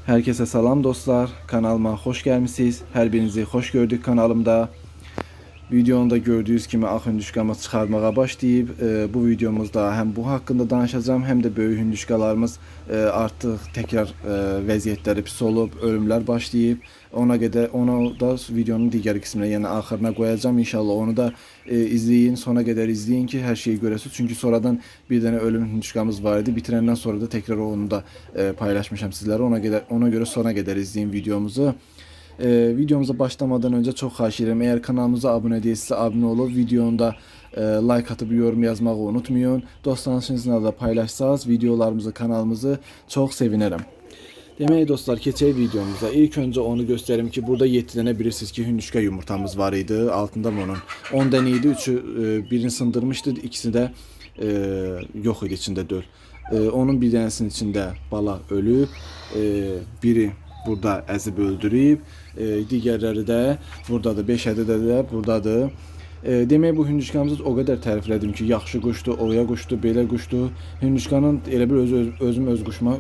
Herkese salam dostlar. Kanalıma hoş gelmişsiniz. Her birinizi hoş gördük kanalımda. Videoda gördüğünüz kimi ağ hündüşkamız çıxarmağa başlayıb. Bu videomuzda hem bu hakkında danışacağım, hem de böyük hündüşkalarımız artıq tekrar vəziyyətləri pis olub, ölümlər başlayıb. Ona da videonun digər qisminə, yəni axırına qoyacağım. İnşallah onu da izleyin, sona qədər izleyin ki, hər şeyi görəsiniz. Çünki sonradan bir dənə ölüm hündüşkamız var idi. Bitirəndən sonra da tekrar onu da paylaşmışam sizlərə. Ona görə sona qədər izleyin videomuzu. Videomuza başlamadan önce çok xahiş ederim. Eğer kanalımıza abone değilseniz abone olup videonda like atıp yorum yazmayı unutmayın. Dostlarınızla da paylaşsanız videolarımızı, kanalımızı çok sevinirim. Demek dostlar, keçək videomuza. İlk önce onu göstereyim ki, burada 7 tane bilirsiniz ki hündüşka yumurtamız var idi. Altında onun 10 tane idi. 3'ü birini sındırmıştı. İkisi de yok idi, içinde döl. Onun bir tanesinin içinde bala ölüb. Biri burada əzib öldürüb. Digərləri də buradadır. 5 ədəd də buradadır. Demək, bu hündüşkamızı o qədər təriflədim ki, yaxşı quşdur, oya quşdur, belə quşdur. Hündüşkanın elə bir özüm öz quşuma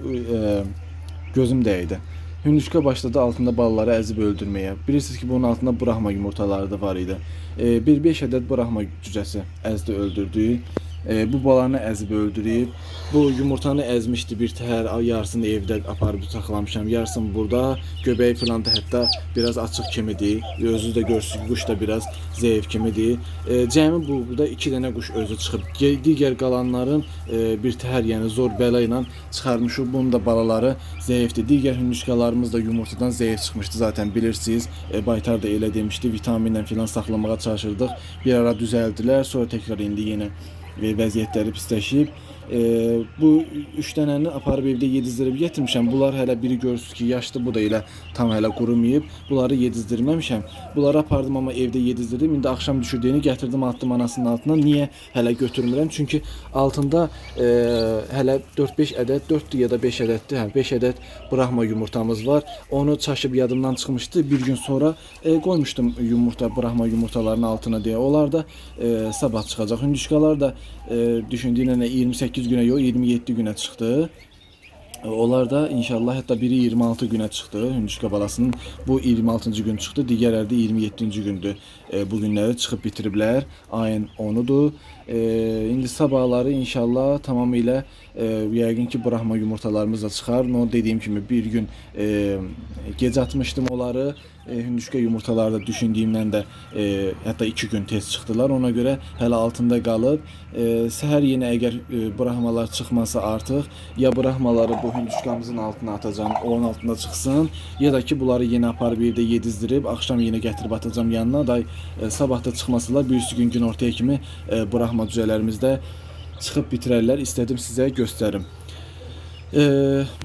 gözüm dəydi. Hündüşka başladı altında balaları əzib öldürməyə. Bilirsiniz ki, bunun altında Brahma yumurtaları da var idi. Bir 5 ədəd Brahma cücəsi əzdi öldürdü. Bu balanı əzib öldürüb. Bu yumurtanı əzmişdi bir təhər, yarısını evdə aparıb saxlamışam, yarısını burada. Göbəyi falan da hətta biraz açıq kimidir. Özü də görürsünüz, quş da biraz zəif kimidir. Cəmi burada 2 dənə quş özü çıxıb. Digər qalanların bir təhər, yəni zor bəla ilə çıxarmışıq. Bunun da balaları zəifdir. Digər hündüşkalarımız da yumurtadan zəif çıxmışdı zaten, bilirsiniz. Baytar da elə demişdi, vitaminlə falan saxlamağa çalışırdıq. Bir ara düzəldilər, sonra tekrar indi yenə ve vəziyyətləri pisləşib. Bu 3 dənəni aparıb evdə yedizdirib gətirmişəm. Bunlar hələ biri görürsünüz ki, yaşlı, bu da elə tam hələ qurumayıb. Bunları yedizdirməmişəm. Bunları apardım, amma evdə yedizdirdim. İndi axşam düşürdüyünü gətirdim, atdım anasının altına. Niyə hələ götürmürəm? Çünki altında hələ 4-5 ədəd, 4 ya da 5 ədəddir. 5 ədəd Brahma yumurtamız var. Onu çaşıb yadımdan çıxmışdı. Bir gün sonra qoymuşdum Brahma yumurtalarının altına deyə. Onlar da sabah çıxacaq. Hündüşkalar da düşündüyünə 28 güne yok, 27 güne çıktı. Onlar da inşallah, hatta biri 26 güne çıktı hündüşka balasının. Bu 26. gün çıktı. Digərləri də 27. gündür. Bu günləri çıxıb bitiriblər. Ayın 10'udur. İndi sabahları inşallah tamamıyla yəqin ki Brahma yumurtalarımız da çıxar. No, dediyim kimi bir gün gec atmışdım onları. Hündüşka yumurtaları da düşündüyümdən də hətta 2 gün tez çıxdılar. Ona görə hələ altında qalıb. Səhər yenə əgər Brahmalar çıxmasa artıq, ya Brahmaları bu hündüşkamızın altına atacağım, onun altında çıxsın, ya da ki bunları yenə aparıb evdə yedizdirib axşam yenə gətirib atacağım yanına. Da sabah da çıxmasalar, bir gün günortaya kimi Brahma cücələrimizdə çıxıb bitirərlər. İstədim sizə göstərim.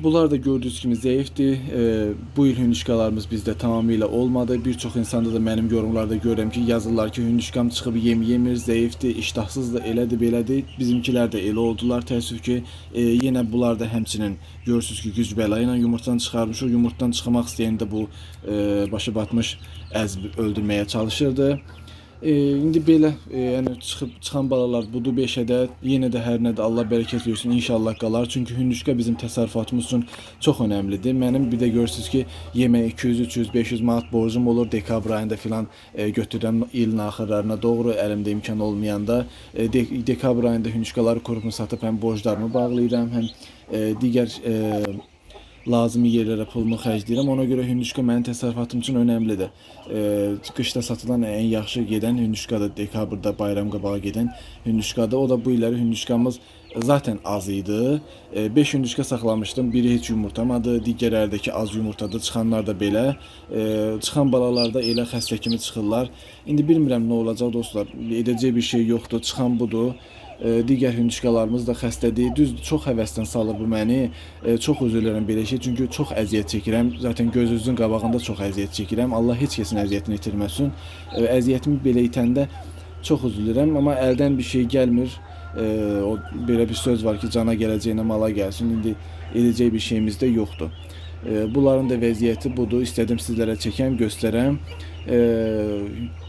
Bunlar da gördüğünüz kimi zəifdir. Bu il hündüşkalarımız bizde tamamıyla olmadı. Birçok insanda da mənim yorumlarda görürəm ki, yazırlar ki, hündüşkam çıxıb yemir, zəifdir, iştahsız da, elədir, belədir. Bizimkilər də elə oldular təəssüf ki. Yenə bunlar da həmçinin görürsünüz ki, güc bəla ilə yumurtadan çıxarmış. O yumurtadan çıxmaq istəyən də bu başı batmış əzb öldürməyə çalışırdı. İndi belə yəni çıxan balalar budur, 5 ədəd. Yenə də hər nədə Allah bərəkət versin, inşallah qalar. Çünki hündüşka bizim təsərrüfatımız üçün çox önəmlidir. Mənim bir də görürsünüz ki, yemək 200, 300, 500 manat borcum olur. Dekabr ayında filan götürürəm ilin axırlarına doğru, əlimdə imkan olmayanda. Dekabr ayında hündüşkaları qurupunu satıb həm borclarımı bağlayıram, həm digər lazımi yerlərə pulumu xərcləyirəm. Ona görə hündüşka mənim təsərrüfatım üçün önəmlidir. Qışda satılan ən yaxşı gedən hündüşkadır. Dekabrda bayram qabağı gedən hündüşkadır. O da bu illəri hündüşkamız zaten az idi. 5 hündüşka saxlamışdım. Biri heç yumurtamadı. Digərlərdəki az yumurtadır. Çıxanlar da belə. Çıxan balalarda elə xəstə kimi çıxırlar. İndi bilmirəm nə olacaq dostlar. Edəcək bir şey yoxdur. Çıxan budur. Digər hündüşkalarımız da xəstədir. Düz çox həvəsdən salır bu məni. Çox özür dilərim belə şey. Çünki çox əziyyət çəkirəm. Zaten gözünüzün qabağında çox əziyyət çəkirəm. Allah heç kəsin əziyyətini itirməsin. Əziyyətimi belə itəndə çox özür dilərim, amma əldən bir şey gəlmir. O belə bir söz var ki, cana gələcəyinə mala gəlsin. İndi edəcək bir şeyimiz də yoxdur. Bunların da vəziyyəti budur. İstədim sizlərə çəkəm, göstərəm.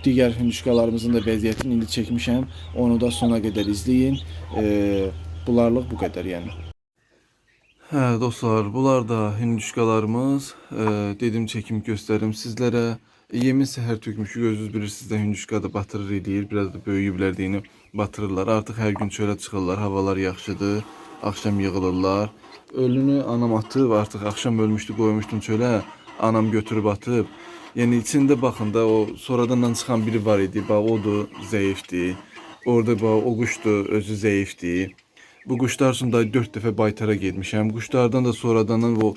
Digər hündüşkalarımızın da vəziyyətini indi çəkmişəm. Onu da sona qədər izləyin. Bunlarlıq bu qədər yəni. Hə, dostlar, bunlar da hündüşkalarımız. Dedim çekim göstərim sizlərə. Yemin səhər tökmüşük, özünüz bilirsiniz də hündüşka da batırır eləyir. Biraz da böyüyüblər deyini batırırlar. Artıq hər gün çölə çıxırlar, havalar yaxşıdır. Axşam yığılırlar. Ölünü anam atıb, artıq axşam ölmüşdü, qoymuşdum çölə. Anam götürüb atıb. Yəni içində baxın da o sonradan çıxan biri var idi. Bax odur, zəifdir. Orada bax o quşdur, özü zəifdir. Bu quşlar üçün da 4 dəfə baytara getmişəm. Quşlardan da sonradan o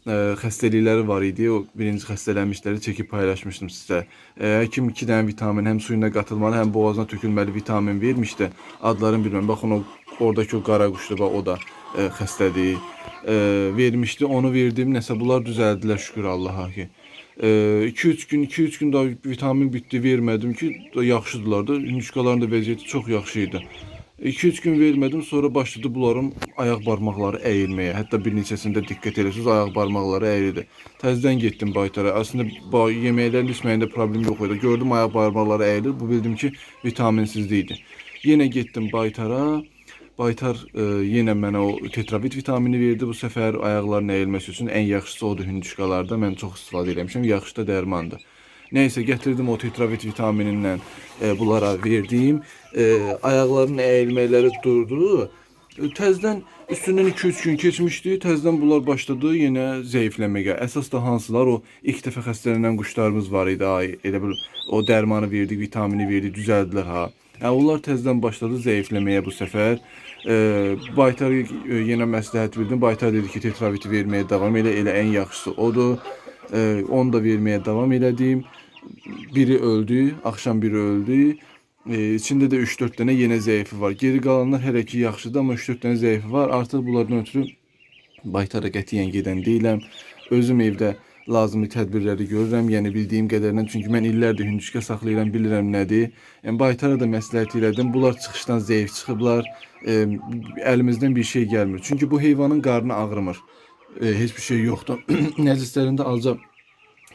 xəstəlikləri var idi. O birinci xəstələnmişləri çəkib paylaşmışdım sizə. Həkim 2 dənə vitamin həm suyuna qatılmalı, həm boğazına tökülməli vitamin vermişdi. Adlarını bilmirəm. Baxın o oradakı o qara quşdur, bax o da xəstədir. Vermişdi. Onu verdim. Nəsə bunlar düzəldilər şükür Allaha ki. 2-3 gün daha vitamin bitdi, vermədim ki, yaxşıdılar da. Hündüşkaların da vəziyyəti çox yaxşı idi. 2-3 gün vermədim, sonra başladı bunların ayaq barmaqları əyilməyə. Hətta bir neçəsində diqqət edirsiniz, ayaq barmaqları əyildi. Təzədən getdim baytara. Əslində yeməklərin düşməyində problem yox idi. Gördüm ayaq barmaqları əyilir. Bu bildim ki, vitaminsizlik idi. Yenə getdim baytara. Baytar yenə mənə o tetravit vitamini verdi bu səfər ayaqların əyilməsi üçün. Ən yaxşısı odur hündüşkalarda. Mən çox istifadə etmişəm. Yaxşı da dərmandır. Neyse getirdim o tetravit vitaminindən bunlara verdim. Ayaqlarının əyilmələri durdu. Təzədən üstündən 2-3 gün keçmişdi. Təzədən bunlar başladı yenə zəifləməyə. Əsas da hansılar o ilk dəfə xəstələnən quşlarımız var idi. Elə bil o dərmanı verdik, vitamini verdik, düzəldilər ha. Yəni onlar təzədən başladı zəifləməyə bu səfər. Baytar yenə məsləhət bildim. Baytar dedi ki, tetraviti verməyə davam elə, elə ən yaxşısı odur. Onu da verməyə davam elədim. Biri öldü, akşam biri öldü. İçində də 3-4 dənə yenə zəifi var. Geri qalanlar hələ ki yaxşıdır, amma 3-4 dənə zəifi var. Artıq bunlardan ötürü baytara qətiyyən gedən deyiləm. Özüm evdə lazımlı tədbirləri görürəm. Yəni bildiyim qədərilə, çünki mən illərdir hündüşka saxlayıram, bilirəm nədir. Yəni baytara da məsləhət elədim. Bunlar çıxışdan zəif çıxıblar. Əlimizdən bir şey gəlmir. Çünki bu heyvanın qarnı ağrımır. Heç bir şey yoxdur. Nəzislərində alca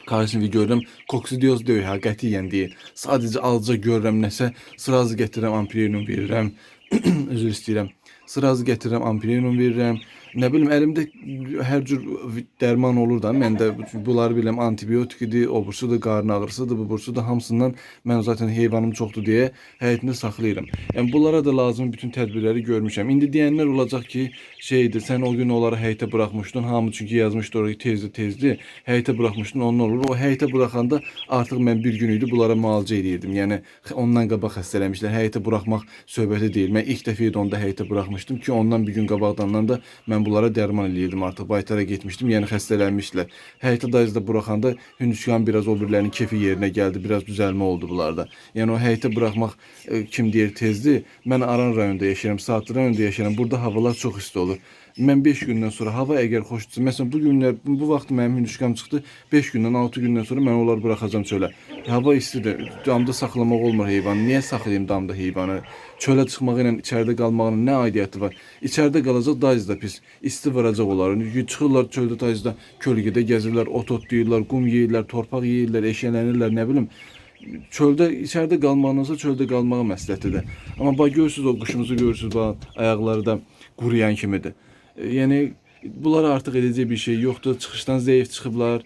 karşısını görürəm, koksidioz deyil, ha, qətiyyən deyil. Sadəcə alca görürəm nəsə, sırazı gətirirəm, ampiriyum verirəm. Özür istəyirəm. Sırazı gətirirəm, ampiriyum verirəm. Nə bilim, əlimdə hər cür dərman olur da, mən də bunları biləm, antibiotik idi, o bursudur, qarın ağrısıdır, bu bursudur, hamısından mən zaten heyvanım çoxdur deyə həyətində saxlayıram. Yəni bunlara da lazım bütün tədbirləri görmüşəm. İndi deyənlər olacaq ki, şeydir, sən o gün onları həyətə buraxmışdın, hamı çünki yazmışdı oraya tezdi, həyətə buraxmışdın, ondan olur. O həyətə buraxanda artıq mən bir gün idi bunlara müalicə edirdim. Yəni ondan qabaq xəstələnmişlər, həyətə buraxmaq söhbəti deyil. Mən ilk dəfə idi onda həyətə buraxmışdım ki, ondan bir gün qabaqdan da mən bunlara dərman eləyirdim, artıq baytara getmişdim, yəni xəstələnmişdilər. Həyətə dayızda buraxanda hündüşkan biraz o birilərinin kefi yerinə gəldi, biraz düzəlmə oldu bunlarda. Yəni o həyətə buraxmaq kim deyir tezdir. Mən Aran rayonunda yaşayıram, Saatlı rayonunda yaşayıram. Burada havalar çox isti olur. Mən 5 gündən sonra hava əgər xoşdursa, məsələn bu günlər, bu vaxt mənim hündüşkam çıxdı, 5 gündən, 6 gündən sonra mən onları buraxacağam çölə. Hava istidir, damda saxlamaq olmur heyvanı. Niyə saxlayayım damda heyvanı? Çölə çıxmağı ilə içəridə qalmağının nə aidiyyəti var? İçəridə qalacaq, dayızda pis. İsti vuracaq onları. Çıxırlar çöldə, dayızda kölgədə gəzirlər, ot yeyirlər, qum yeyirlər, torpaq yeyirlər, eşələnirlər, nə bilim. Çöldə, içəridə qalmağınızsa çöldə qalmağı məsləhətdir. Amma bax görürsüz o quşumuzu görürsüz, bax ayaqları da quruyan kimidir. Yəni bunlara artıq edəcək bir şey yoxdur. Çıxışdan zəif çıxıblar.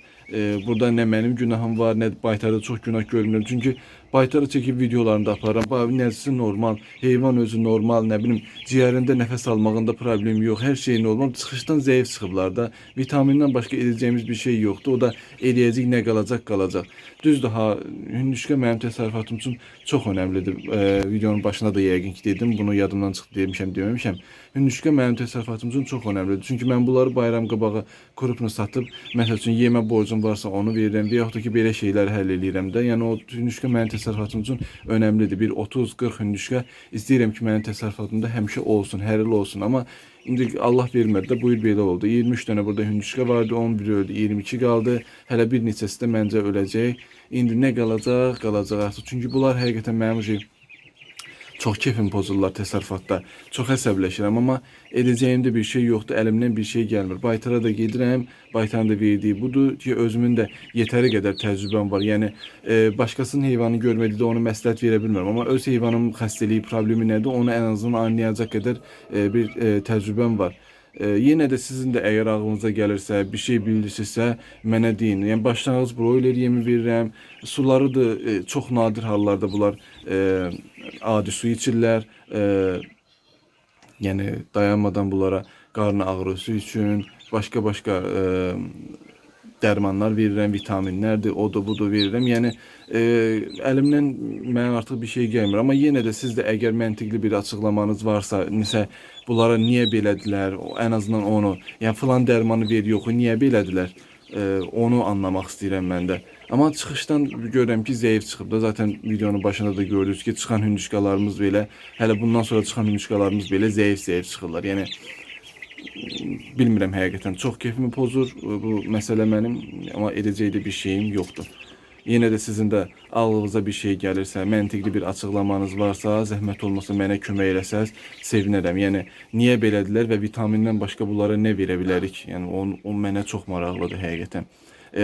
Burada nə mənim günahım var, nə baytarda çox günah görmürəm. Çünki baytarı çəkib videolarını da aparıram. Bax nəzisi normal, heyvan özü normal, nə bilim, ciyərində nəfəs almağında problem yox, hər şey normal. Çıxışdan zəif çıxıblar da. Vitamindən başqa edəcəyimiz bir şey yoxdur. O da eləyəcək, nə qalacaq. Düzdür ha, hündüşka mənim təsərrüfatım üçün çox önəmlidir. Videonun başında da yəqin ki dedim, bunu yadımdan çıxdı deməmişəm. Hündüşka mənim təsərrüfatım üçün çox önəmlidir. Çünki mən bunları bayram qabağı qurupunu satıb, məsəl üçün yemə borcum varsa onu verirəm və yaxud da ki belə şeyləri həll eləyirəm də. Yəni o hündüşka mənim təsərrüfatım üçün önəmlidir. Bir 30-40 hündüşka istəyirəm ki, mənim təsərrüfatımda həmişə olsun, hər il olsun. Amma indi Allah vermədi də bu il belə oldu. 23 dənə burada hündüşka vardı, 11 öldü, 22 qaldı. Hələ bir neçəsi də məncə öləcək. İndi nə qalacaq artıq. Çünki bunlar həqiqətən mənim çox keyfim pozurlar təsərrüfatda. Çox əsəbləşirəm, amma edəcəyimdə bir şey yoxdur, əlimdən bir şey gəlmir. Baytara da gedirəm, baytarın da verdiyi budur ki, özümün də yetəri qədər təcrübəm var. Yəni başqasının heyvanı görmədikdə onu məsləhət verə bilmirəm, amma öz heyvanın xəstəliyi, problemi nədir, onu ən azından anlayacaq qədər bir təcrübəm var. Yenə də sizin də əgər ağlınıza gəlirsə, bir şey bilirsinizsə, mənə deyin. Yəni başlanğıc broiler yemi verirəm. Suları da çox nadir hallarda bunlar adi su içirlər. Yəni dayanmadan bunlara qarın ağrısı üçün başqa dərmanlar verirəm, vitaminlərdir, odur, budur verirəm. Yəni əlimdən mənə artıq bir şey gəlmir. Amma yenə də siz də əgər məntiqli bir açıqlamanız varsa, nəsə bunlara niyə belədilər, ən azından onu, yəni filan dərmanı ver, yox, niyə belədilər, onu anlamaq istəyirəm mən də. Amma çıxışdan görürəm ki, zəif çıxıb da. Zaten videonun başında da gördünüz ki, çıxan hündüşkalarımız belə, hələ bundan sonra çıxan hündüşkalarımız belə zəif çıxırlar. Yəni bilmirəm həqiqətən çox keyfimi pozur bu məsələ mənim, amma edəcək də bir şeyim yoxdur. Yenə də sizin də ağlınıza bir şey gəlirsə, məntiqli bir açıqlamanız varsa, zəhmət olmasa mənə kömək eləsəz, sevinərəm. Yəni niyə belədirlər və vitamindən başqa bunlara nə verə bilərik? Yəni o mənə çox maraqlıdır həqiqətən.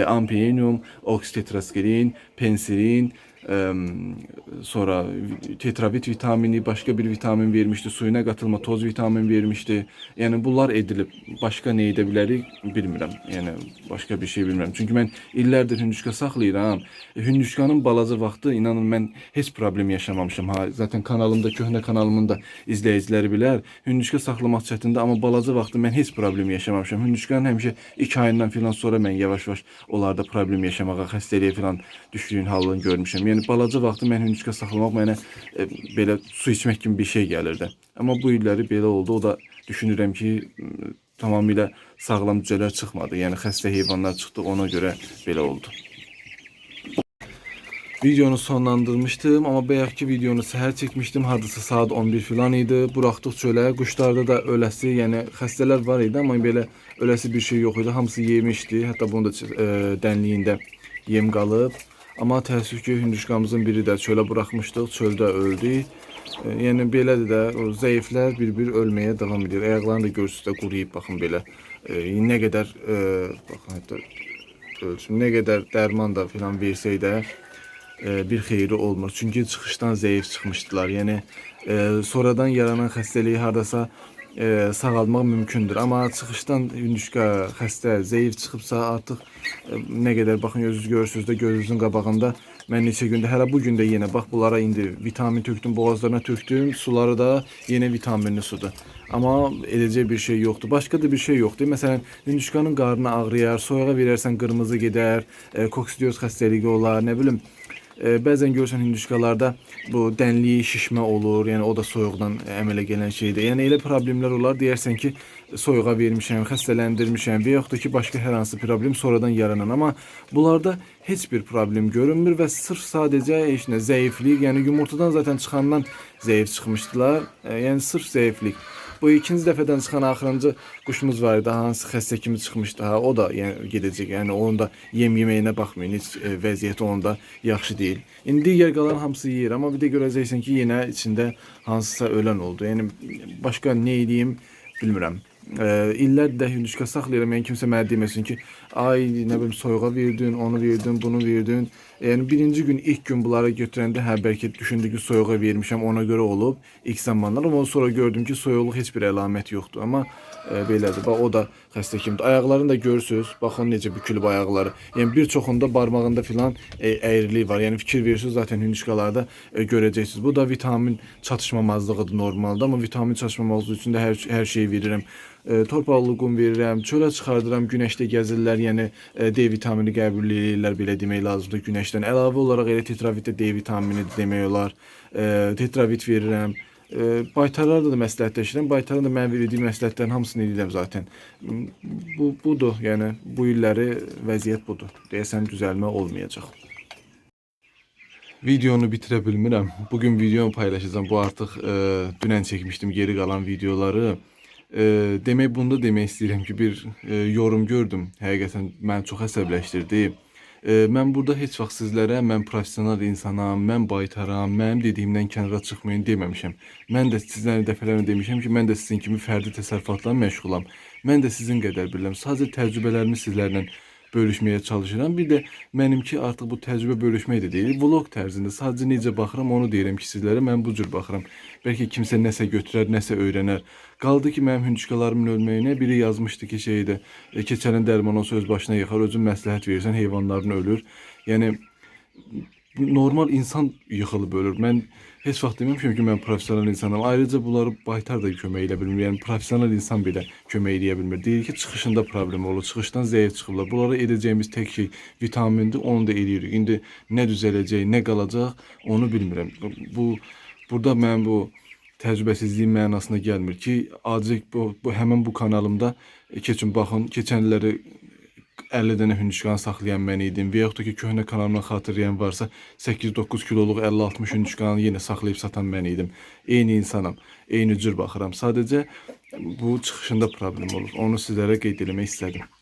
Ampiyenium, oksitetraskirin, pensilin, sonra tetravit vitamini, başka bir vitamin vermişti, suyuna katılma toz vitamin vermişti. Yani bunlar edilip başka ne edebilərik bilmirəm. Yani başka bir şey bilmirəm. Çünkü ben illərdir hündüşka saxlayıram. Hündüşkanın balaca vaxtı inanın mən heç problem yaşamamışım. Zaten kanalımda, köhnə kanalımın da izləyiciləri bilər. Hündüşka saxlamaq çətindir, amma balaca vaxtı mən heç problem yaşamamışım. Hündüşkanın həmişə 2 ayından filan sonra mən yavaş-yavaş onlarda problem yaşamağa, xəstəliyə filan düşdüyün halını görmüşəm. Yəni balaca vaxtı mən hündüşka saxlamaq mənə belə su içmək kimi bir şey gəlirdi. Amma bu illəri belə oldu. O da düşünürəm ki, tamamilə sağlam cücələr çıxmadı. Yəni xəstə heyvanlar çıxdı, ona görə belə oldu. Videonu sonlandırmıştım, amma bayaqki videonu səhər çəkmişdim. Hardasa saat 11 filan idi. Buraxdıq çölə. Quşlarda da öləsi, yəni xəstələr var idi, amma belə öləsi bir şey yox idi. Hamısı yemişdi. Hətta bunun da dənliyində yem qalıb. Amma təəssüf ki, hündüşkamızın biri də çölə buraxmışdıq, çöldə öldü. Yəni belədir də, o zəiflər bir-bir ölməyə davam edir. Ayaqlarını da görürsünüz də quruyub, baxın belə. Nə qədər, baxın hətta ölçüm, nə qədər dərman da filan versək də bir xeyri olmur. Çünki çıxışdan zəif çıxmışdılar. Yəni sonradan yaranan xəstəliyi hardasa sağalmaq mümkündür. Amma çıxışdan hündüşka xəstə, zəif çıxıbsa artıq nə qədər, baxın özünüz görürsünüz də gözünüzün qabağında. Mən neçə gündə, hələ bu gün də yenə bax bunlara indi vitamin tökdüm, boğazlarına tökdüm. Suları da yenə vitaminli sudur. Amma edəcək bir şey yoxdur. Başqa da bir şey yoxdur. Məsələn, hündüşkanın qarnı ağrıyar, soyuğa verərsən qırmızı gedər, koksidioz xəstəliyi olar, nə bilim. Bəzən görürsən hündüşkalarda bu dənli şişmə olur, yəni o da soyuqdan əmələ gələn şeydir. Yəni elə problemlər olar, deyərsən ki, soyuğa vermişəm, xəstələndirmişəm və yaxud da ki, başqa hər hansı problem sonradan yaranan. Amma bunlarda heç bir problem görünmür və sırf sadəcə zəiflik, yəni yumurtadan zaten çıxandan zəif çıxmışdılar. Yəni sırf zəiflik. Bu ikinci dəfədən çıxan axırıncı quşumuz var idi, hansı xəstə kimi çıxmışdı. O da yəni gedəcək. Yəni onun da yem yeməyinə baxmayın, heç vəziyyəti onda yaxşı deyil. İndi digər qalan hamısı yeyir, amma bir də görəcəksən ki, yenə içində hansısa ölən oldu. Yəni başqa nə edeyim bilmirəm. İllərdir hündüşka saxlayıram. Yəni kimsə mənə deməsin ki, ay nə bilim soyuğa verdin, onu verdin, bunu verdin. Yəni birinci gün, ilk gün bunları götürəndə bəlkə düşündü ki, soyuğa vermişəm, ona görə olub ilk zamanlar. Amma sonra gördüm ki, soyuqluq heç bir əlamət yoxdur. Amma belədir. Bax o da xəstə kimdir. Ayaqlarını da görürsüz. Baxın necə bükülüb ayaqları. Yəni bir çoxunda barmağında filan əyrilik var. Yəni fikir verirsiniz zaten hündüşkalarda görəcəksiniz. Bu da vitamin çatışmamazlığıdır normalda, amma vitamin çatışmamazlığı üçün də hər şeyi verirəm. Torpaqlı qum verirəm, çölə çıxardıram, günəşdə gəzirlər, yəni D vitamini qəbul edirlər, belə demək lazımdır günəşdən. Əlavə olaraq elə tetravit də D vitamini demək olar. Tetravit verirəm. Baytarlarla da məsləhətləşirəm. Baytarın da mən verdiyi məsləhətlərin hamısını edirəm zaten. Budur, yəni bu illəri vəziyyət budur. Deyəsən düzəlmə olmayacaq. Videonu bitirə bilmirəm. Bugün videomu paylaşacağım. Bu artıq dünən çəkmişdim geri qalan videoları. Demək bunda demək istəyirəm ki, bir yorum gördüm. Həqiqətən məni çox əsəbləşdirdi. Mən burada heç vaxt sizlərə mən professional insanam, mən baytaram, mənim dediyimdən kənara çıxmayın deməmişəm. Mən də sizlərə dəfələrlə demişəm ki, mən də sizin kimi fərdi təsərrüfatla məşğulam. Mən də sizin qədər bilirəm. Sadəcə təcrübələrimi sizlərlə bölüşməyə çalışıram. Bir də mənimki artıq bu təcrübə bölüşmək də deyil, vlog tərzində sadəcə necə baxıram onu deyirəm ki, sizlərə mən bu cür baxıram. Bəlkə kimsə nəsə götürər, nəsə öyrənər. Qaldı ki, mənim hündüşkalarımın ölməyinə biri yazmışdı ki, şeydə keçələn dərman olsa öz başına yıxar, özün məsləhət verirsən, heyvanların ölür. Yəni normal insan yıxılıb ölür. Mən heç vaxt deməmişəm ki, mən professional insanam. Ayrıca bunları baytar da kömək edə bilmir. Yəni professional insan belə kömək edə bilmir. Deyir ki, çıxışında problem olur, çıxışdan zəif çıxıblar. Bunlara edəcəyimiz tək şey vitamindir, onu da eləyirik. İndi nə düzələcək, nə qalacaq, onu bilmirəm. Burada mənim bu təcrübəsizliyin mənasına gəlmir ki, acı həmin bu kanalımda keçin baxın, keçən illəri 50 dənə hündüşkanı saxlayan mən idim. Və yaxud da ki, köhnə kanalımdan xatırlayan varsa 8-9 kiloluq 50-60 hündüşkanı yenə saxlayıb satan mən idim. Eyni insanam, eyni cür baxıram. Sadəcə bu çıxışında problem olur. Onu sizlərə qeyd eləmək istədim.